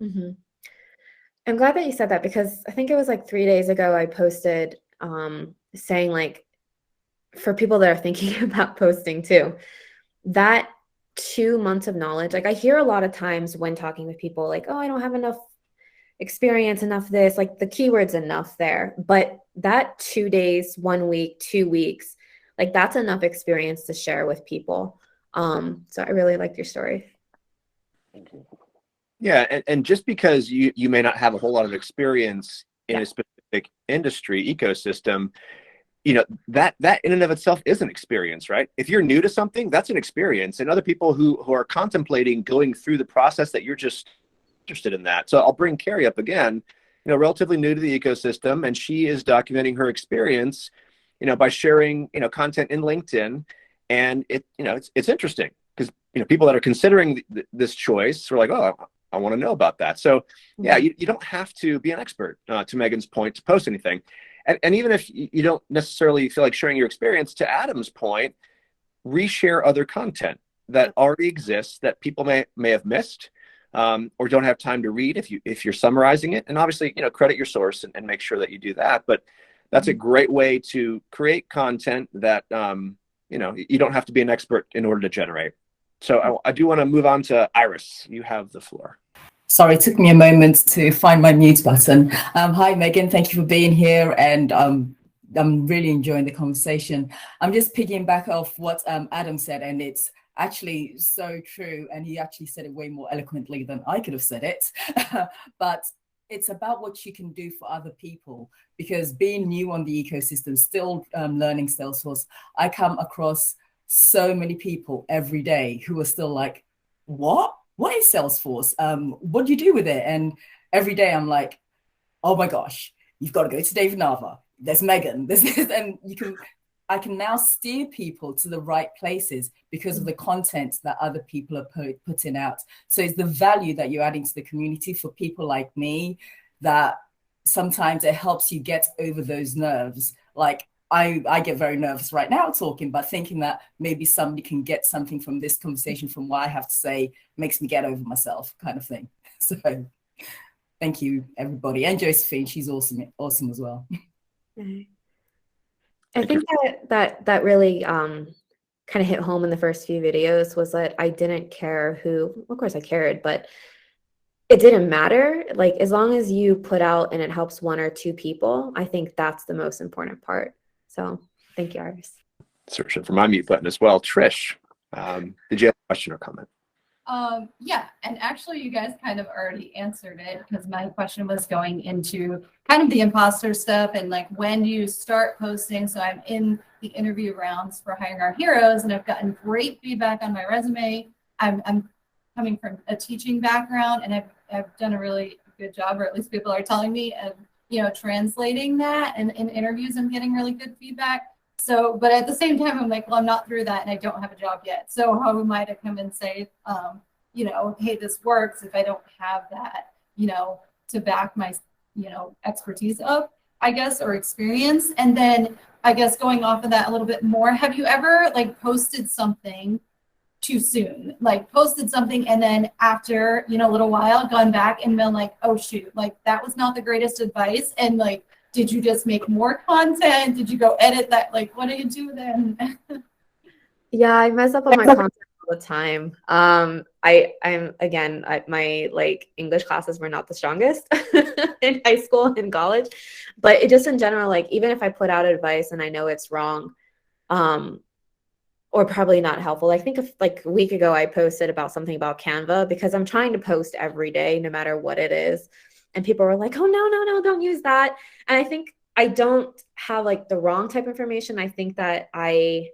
Mm-hmm. I'm glad that you said that, because I think it was 3 days ago I posted saying for people that are thinking about posting too, that 2 months of knowledge, I hear a lot of times when talking with people oh, I don't have enough experience, enough this, the keywords enough there, but that 2 days, 1 week, 2 weeks, that's enough experience to share with people. So I really liked your story. Thank you. Yeah, and just because you may not have a whole lot of experience in a specific industry ecosystem, that in and of itself is an experience, right? If you're new to something, that's an experience, and other people who are contemplating going through the process that you're just interested in that. So I'll bring Carrie up again, relatively new to the ecosystem, and she is documenting her experience, by sharing, content in LinkedIn, and it's interesting because, people that are considering this choice are like, oh, I want to know about that. So yeah, you don't have to be an expert, to Megan's point, to post anything. And even if you don't necessarily feel like sharing your experience, to Adam's point, reshare other content that already exists that people may have missed, or don't have time to read if you're summarizing it. And obviously, credit your source and make sure that you do that. But that's a great way to create content that, you don't have to be an expert in order to generate. So I do want to move on to Iris. You have the floor. Sorry, it took me a moment to find my mute button. Hi, Megan. Thank you for being here. And I'm really enjoying the conversation. I'm just picking back off what Adam said, and it's actually so true. And he actually said it way more eloquently than I could have said it. But it's about what you can do for other people, because being new on the ecosystem, still learning Salesforce, I come across so many people every day who are still like, what is Salesforce? What do you do with it? And every day I'm like, oh my gosh, you've got to go to David Nava. There's Megan. There's this, and you can I can now steer people to the right places because of the content that other people are putting out. So it's the value that you're adding to the community for people like me that sometimes it helps you get over those nerves. Like I get very nervous right now talking, but thinking that maybe somebody can get something from this conversation from what I have to say makes me get over myself, kind of thing. So thank you, everybody. And Josephine, she's awesome as well. I think that really kind of hit home in the first few videos was that I didn't care who, of course I cared, but it didn't matter. Like, as long as you put out and it helps one or two people, I think that's the most important part. So thank you, Iris. Searching for my mute button as well. Trish, did you have a question or comment? Yeah, and actually you guys kind of already answered it, because my question was going into kind of the imposter stuff and like when you start posting. So I'm in the interview rounds for Hiring Our Heroes, and I've gotten great feedback on my resume. I'm coming from a teaching background, and I've done a really good job, or at least people are telling me, of translating that, and in interviews I'm getting really good feedback. So, but at the same time, I'm like, well, I'm not through that and I don't have a job yet. So how am I to come and say, hey, this works, if I don't have that, to back my, expertise up, I guess, or experience? And then I guess going off of that a little bit more, have you ever like posted something too soon, like posted something and then after, a little while gone back and been like, oh shoot, like that was not the greatest advice, and like, did you just make more content? Did you go edit that? Like, what do you do then? Yeah, I mess up on my content all the time. I'm again, my like English classes were not the strongest in high school and college, but it just in general, like even if I put out advice and I know it's wrong, or probably not helpful. I think like a week ago I posted about something about Canva, because I'm trying to post every day, no matter what it is. And people were like, oh, no, don't use that. And I think I don't have like the wrong type of information. I think that I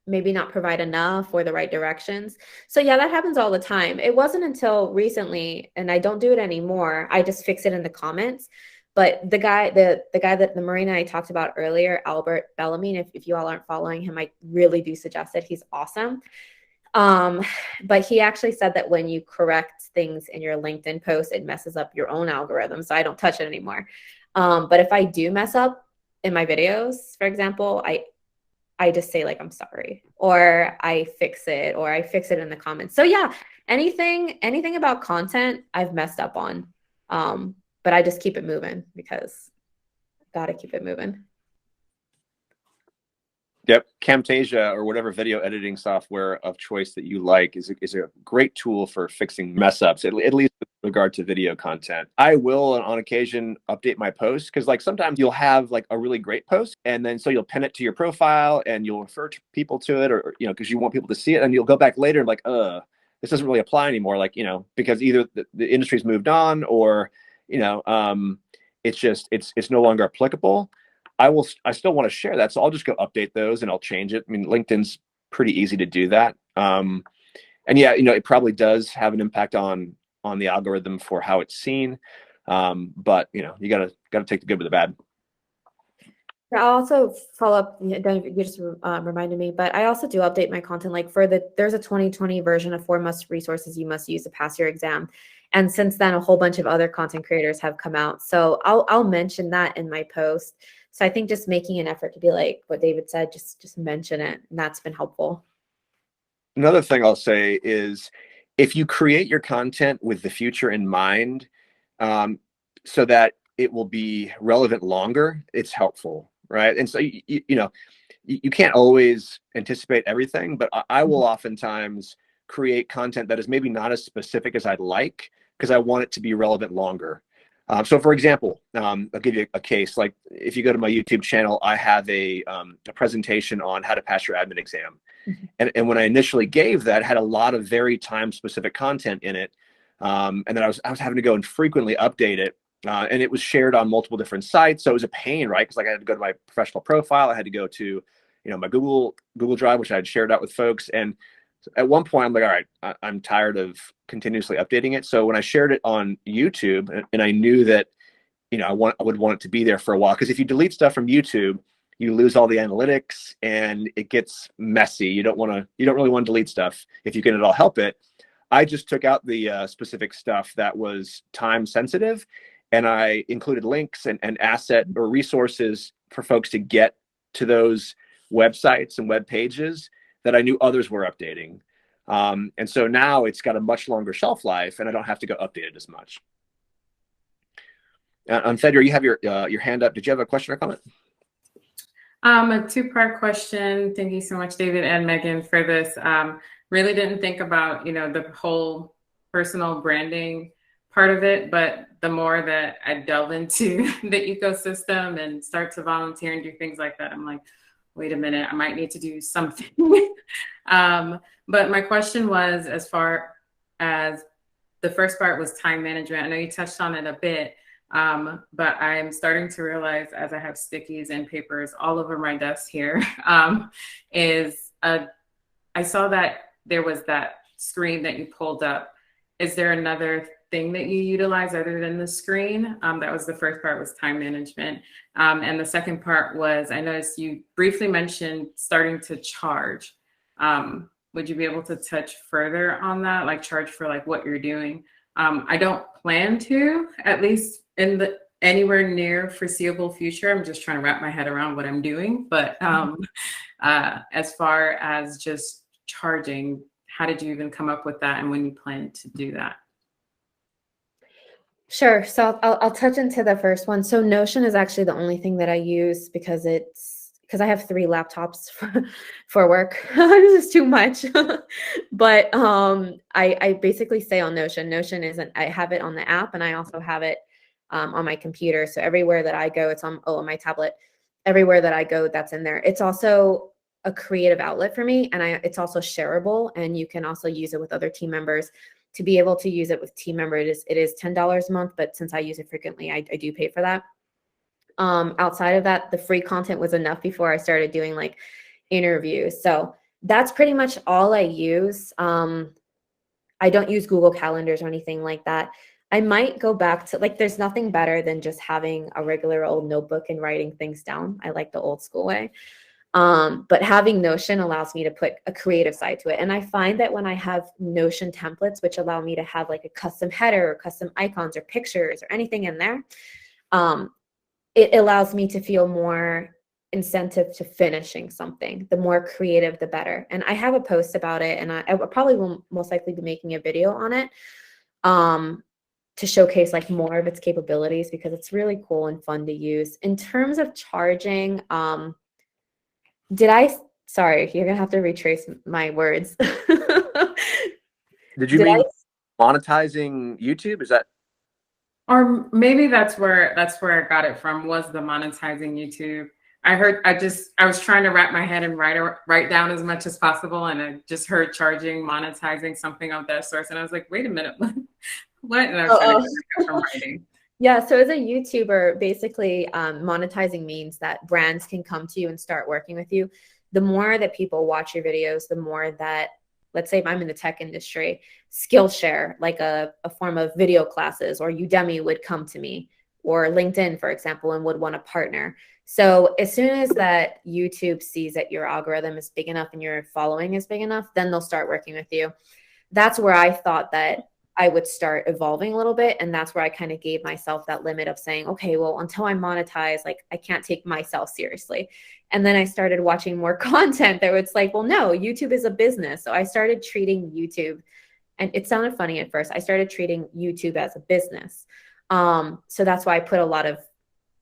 maybe not provide enough or the right directions. So yeah, that happens all the time. It wasn't until recently, and I don't do it anymore, I just fix it in the comments. But the guy that the Marine I talked about earlier, Albert Bellamy, if you all aren't following him, I really do suggest it. He's awesome. But he actually said that when you correct things in your LinkedIn post, it messes up your own algorithm. So I don't touch it anymore. But if I do mess up in my videos, for example, I just say like, I'm sorry, or I fix it, or I fix it in the comments. So yeah, anything about content I've messed up on. But I just keep it moving, because gotta keep it moving. Yep, Camtasia or whatever video editing software of choice that you like is a great tool for fixing mess ups, at least with regard to video content. I will on occasion update my posts, because like sometimes you'll have like a really great post, and then so you'll pin it to your profile and you'll refer to people to it, or because you want people to see it, and you'll go back later and like, this doesn't really apply anymore, like because either the industry's moved on, or it's just it's no longer applicable. I still want to share that, so I'll just go update those and I'll change it. I mean, LinkedIn's pretty easy to do that. And yeah, it probably does have an impact on the algorithm for how it's seen. But you gotta take the good with the bad. I'll also follow up. You just reminded me, but I also do update my content. Like there's a 2020 version of 4 must resources you must use to pass your exam. And since then, a whole bunch of other content creators have come out. So I'll mention that in my post. So I think just making an effort to be like what David said, just mention it. And that's been helpful. Another thing I'll say is, if you create your content with the future in mind, so that it will be relevant longer, it's helpful, right? And so, you can't always anticipate everything, but I will oftentimes create content that is maybe not as specific as I'd like, because I want it to be relevant longer. So for example, I'll give you a case. Like if you go to my YouTube channel, I have a presentation on how to pass your admin exam. And when I initially gave that, it had a lot of very time specific content in it. And then I was having to go and frequently update it. And it was shared on multiple different sites. So it was a pain, right? Because like I had to go to my professional profile. I had to go to, my Google Drive, which I had shared out with folks. And at one point I'm like, all right, I'm tired of continuously updating it. So when I shared it on YouTube, and I knew that, I would want it to be there for a while, because if you delete stuff from YouTube, you lose all the analytics and it gets messy. You don't really want to delete stuff if you can at all help it. I just took out the specific stuff that was time sensitive, and I included links and asset or resources for folks to get to those websites and web pages that I knew others were updating. And so now it's got a much longer shelf life, and I don't have to go update it as much. Fedra, you have your hand up. Did you have a question or comment? A two-part question. Thank you so much, David and Megan, for this. Really didn't think about, the whole personal branding part of it, but the more that I delve into the ecosystem and start to volunteer and do things like that, I'm like, wait a minute, I might need to do something. But my question was, as far as the first part was time management. I know you touched on it a bit. But I'm starting to realize, as I have stickies and papers all over my desk here, I saw that there was that screen that you pulled up. Is there another thing that you utilize other than the screen? That was the first part, was time management. And the second part was, I noticed you briefly mentioned starting to charge. Would you be able to touch further on that, like charge for like what you're doing? I don't plan to, at least in the anywhere near foreseeable future. I'm just trying to wrap my head around what I'm doing. But as far as just charging, how did you even come up with that, and when you plan to do that? Sure. So I'll touch into the first one. So Notion is actually the only thing that I use because I have 3 laptops for work. This is too much. But I basically stay on Notion. I have it on the app, and I also have it on my computer. So everywhere that I go, it's on my tablet. Everywhere that I go, that's in there. It's also a creative outlet for me, and it's also shareable, and you can also use it with other team members. To be able to use it with team members, it is $10 a month, but since I use it frequently, I do pay for that. Outside of that, the free content was enough before I started doing like interviews. So that's pretty much all I use. I don't use Google Calendars or anything like that. I might go back to, like, there's nothing better than just having a regular old notebook and writing things down. I like the old school way. But having Notion allows me to put a creative side to it. And I find that when I have Notion templates, which allow me to have like a custom header or custom icons or pictures or anything in there, it allows me to feel more incentive to finishing something. The more creative, the better. And I have a post about it, and I probably will most likely be making a video on it to showcase like more of its capabilities, because it's really cool and fun to use. In terms of charging, sorry, you're gonna have to retrace my words. Did you mean monetizing YouTube? Is that? Or maybe that's where I got it from, was the monetizing YouTube. I was trying to wrap my head and write down as much as possible, and I just heard charging, monetizing, something of that source, and I was like, wait a minute, what? And I was trying to get that from writing. Yeah, so as a YouTuber, basically monetizing means that brands can come to you and start working with you. The more that people watch your videos, the more that, let's say if I'm in the tech industry, Skillshare, like a form of video classes, or Udemy would come to me, or LinkedIn, for example, and would want to partner. So as soon as that YouTube sees that your algorithm is big enough and your following is big enough, then they'll start working with you. That's where I thought that I would start evolving a little bit. And that's where I kind of gave myself that limit of saying, okay, well, until I monetize, like, I can't take myself seriously. And then I started watching more content that was like, well, no, YouTube is a business. So I started treating YouTube, and it sounded funny at first, I started treating YouTube as a business. So that's why I put a lot of,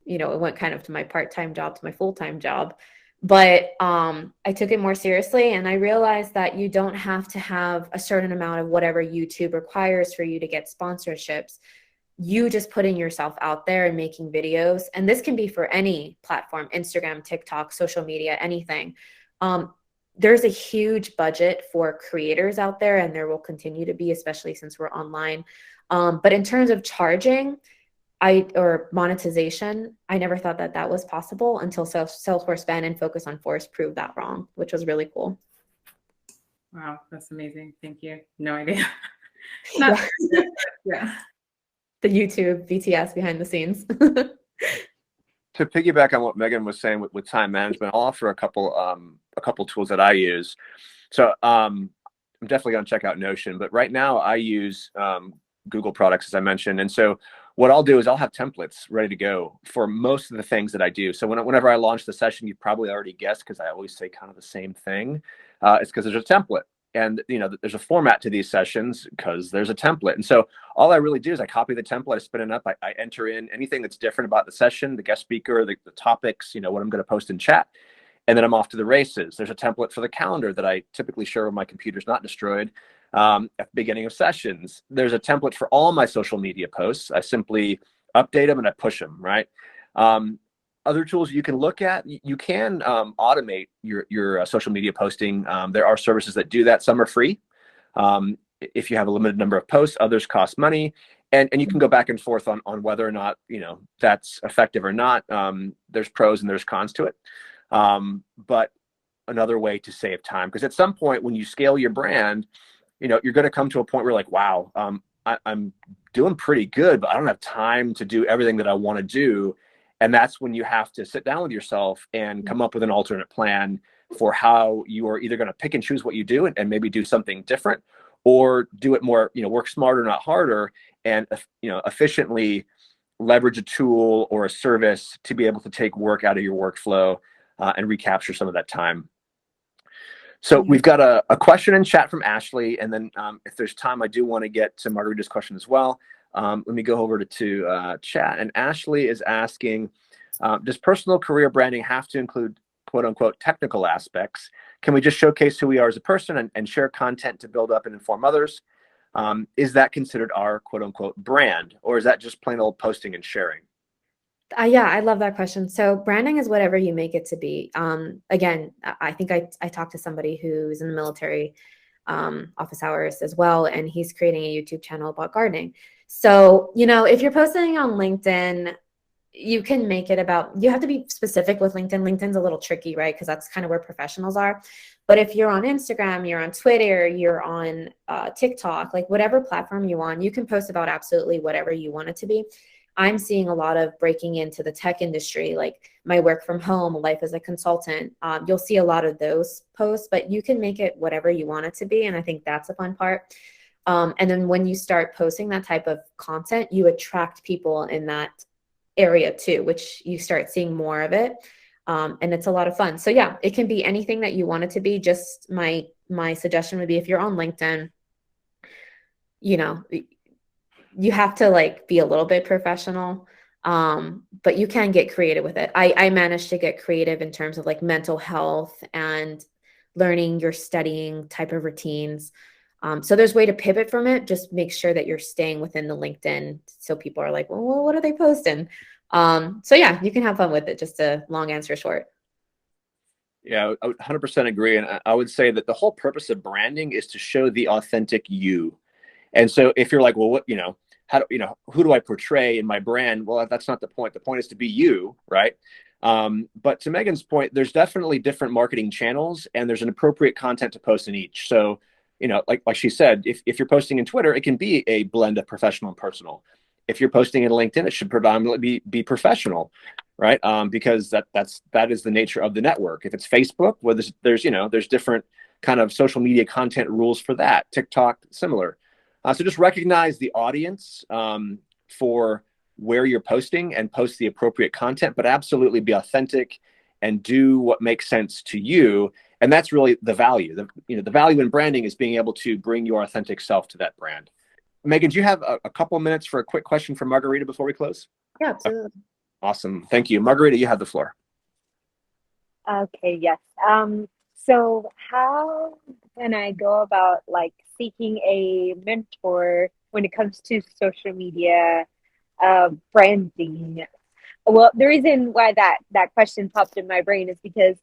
it went kind of to my part-time job, to my full-time job. But I took it more seriously, and I realized that you don't have to have a certain amount of whatever YouTube requires for you to get sponsorships. You just putting yourself out there and making videos, and this can be for any platform, Instagram, TikTok, social media, anything. There's a huge budget for creators out there, and there will continue to be, especially since we're online. But in terms of charging, or monetization, I never thought that was possible until Salesforce Brand and Focus on Force proved that wrong, which was really cool. Wow, that's amazing. Thank you. No idea. Yeah. The YouTube BTS behind the scenes. to piggyback on what Megan was saying with time management, I'll offer a couple tools that I use. So I'm definitely going to check out Notion, but right now I use Google products, as I mentioned. And so what I'll do is I'll have templates ready to go for most of the things that I do. So whenever I launch the session, you probably already guessed, because I always say kind of the same thing. It's because there's a template. And there's a format to these sessions because there's a template. And so all I really do is I copy the template, I spin it up, I enter in anything that's different about the session, the guest speaker, the topics, what I'm going to post in chat, and then I'm off to the races. There's a template for the calendar that I typically share when my computer's not destroyed at the beginning of sessions. There's a template for all my social media posts. I simply update them and I push them, right? Other tools you can look at, you can automate your social media posting. There are services that do that. Some are free. If you have a limited number of posts, others cost money. And you can go back and forth on whether or not, that's effective or not. There's pros and there's cons to it. But another way to save time, because at some point when you scale your brand, you're going to come to a point where like, wow, I'm doing pretty good, but I don't have time to do everything that I want to do. And that's when you have to sit down with yourself and come up with an alternate plan for how you are either going to pick and choose what you do and maybe do something different, or do it more, work smarter, not harder, and, efficiently leverage a tool or a service to be able to take work out of your workflow and recapture some of that time. So we've got a question in chat from Ashley. And then if there's time, I do want to get to Margarita's question as well. Let me go over to chat. And Ashley is asking, does personal career branding have to include quote unquote technical aspects? Can we just showcase who we are as a person and share content to build up and inform others? Is that considered our quote unquote brand, or is that just plain old posting and sharing? Yeah, I love that question. So branding is whatever you make it to be. Again, I think I talked to somebody who's in the military office hours as well, and he's creating a YouTube channel about gardening. So, if you're posting on LinkedIn, you can make it about, you have to be specific with LinkedIn. LinkedIn's a little tricky, right? Because that's kind of where professionals are. But if you're on Instagram, you're on Twitter, you're on TikTok, like whatever platform you on, you can post about absolutely whatever you want it to be. I'm seeing a lot of breaking into the tech industry, like my work from home, life as a consultant. You'll see a lot of those posts, but you can make it whatever you want it to be. And I think that's a fun part. And then when you start posting that type of content, you attract people in that area too, which you start seeing more of it. And it's a lot of fun. So yeah, it can be anything that you want it to be. Just my suggestion would be, if you're on LinkedIn, you have to be a little bit professional, but you can get creative with it. I managed to get creative in terms of mental health and learning your studying type of routines. So there's a way to pivot from it. Just make sure that you're staying within the LinkedIn. So people are like, well, what are they posting? So yeah, you can have fun with it. Just a long answer short. Yeah, I would 100% agree. And I would say that the whole purpose of branding is to show the authentic you. And so if you're like, well, what, who do I portray in my brand? Well, that's not the point. The point is to be you, right? But to Megan's point, there's definitely different marketing channels, and there's an appropriate content to post in each. So, like she said, if you're posting in Twitter, it can be a blend of professional and personal. If you're posting in LinkedIn, it should predominantly be professional, right? Because that is the nature of the network. If it's Facebook, well, there's different kind of social media content rules for that. TikTok, similar. So just recognize the audience for where you're posting and post the appropriate content, but absolutely be authentic and do what makes sense to you. And that's really the value. The value in branding is being able to bring your authentic self to that brand. Megan, do you have a couple of minutes for a quick question from Margarita before we close? Yeah, absolutely. Awesome. Thank you. Margarita, you have the floor. Okay, yes. So how can I go about seeking a mentor when it comes to social media branding? Well, the reason why that question popped in my brain is because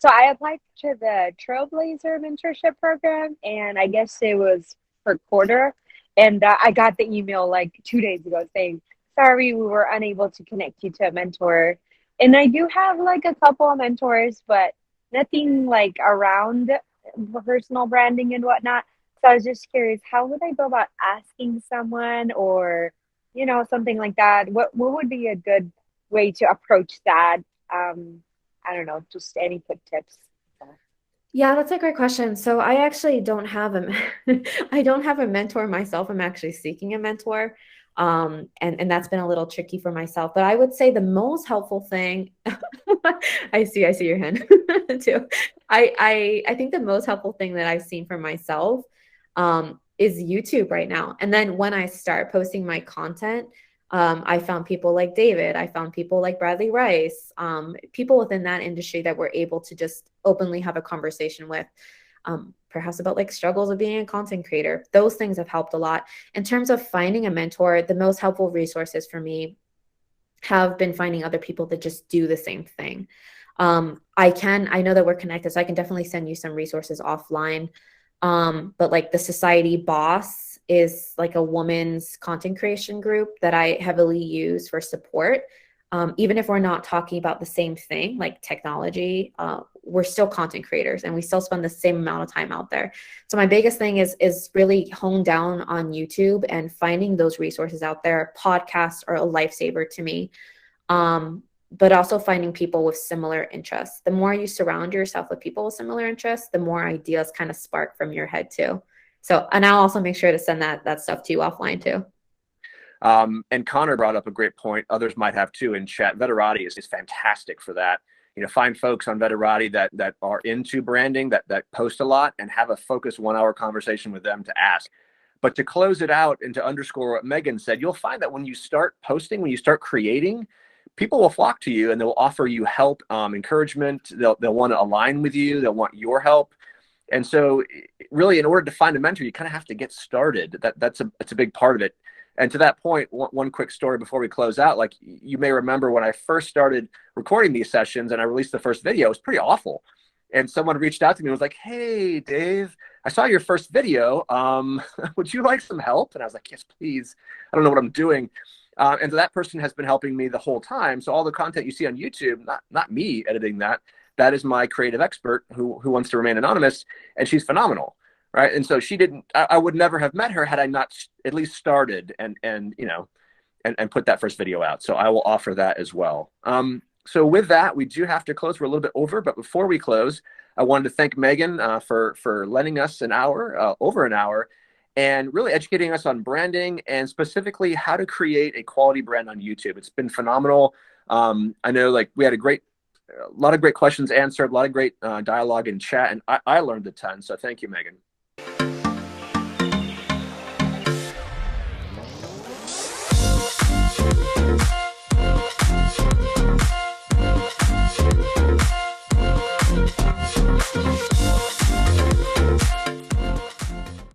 I applied to the Trailblazer mentorship program, and I guess it was per quarter. And I got the email 2 days ago saying, sorry, we were unable to connect you to a mentor. And I do have a couple of mentors, but nothing around personal branding and whatnot. So I was just curious, how would I go about asking someone, or, something like that? What would be a good way to approach that? I don't know, just any quick tips. Yeah, that's a great question. So I actually don't have a I don't have a mentor myself. I'm actually seeking a mentor. And that's been a little tricky for myself. But I would say the most helpful thing, I see your hand too. I think the most helpful thing that I've seen for myself is YouTube right now. And then when I start posting my content, I found people like David. I found people like Bradley Rice, people within that industry that we're able to just openly have a conversation with, perhaps about like struggles of being a content creator. Those things have helped a lot. In terms of finding a mentor, the most helpful resources for me have been finding other people that just do the same thing. I know that we're connected, so I can definitely send you some resources offline. But like the Society Boss is like a woman's content creation group that I heavily use for support. Even if we're not talking about the same thing, like technology, we're still content creators and we still spend the same amount of time out there. So my biggest thing is really hone down on YouTube and finding those resources out there. Podcasts are a lifesaver to me. But also finding people with similar interests. The more you surround yourself with people with similar interests, the more ideas kind of spark from your head too. So, and I'll also make sure to send that stuff to you offline too. And Connor brought up a great point. Others might have too in chat. Veterati is fantastic for that. You know, find folks on Veterati that are into branding, that post a lot, and have a focused 1 hour conversation with them to ask. But to close it out and to underscore what Megan said, you'll find that when you start posting, when you start creating, people will flock to you and they'll offer you help, encouragement. They'll want to align with you. They'll want your help. And so really, in order to find a mentor, you kind of have to get started. That's a big part of it. And to that point, one quick story before we close out, like you may remember when I first started recording these sessions and I released the first video, it was pretty awful. And someone reached out to me and was like, "Hey, Dave, I saw your first video. Would you like some help?" And I was like, "Yes, please. I don't know what I'm doing." And so that person has been helping me the whole time. So all the content you see on YouTube, not me editing that is my creative expert who wants to remain anonymous, and she's phenomenal, right? And so I would never have met her had I not at least started and put that first video out. So I will offer that as well. So with that, we do have to close. We're a little bit over, but before we close, I wanted to thank Megan for lending us over an hour, and really educating us on branding and specifically how to create a quality brand on YouTube. It's been phenomenal. I know like we had a lot of great questions answered, a lot of great dialogue in chat, and I learned a ton. So thank you, Megan.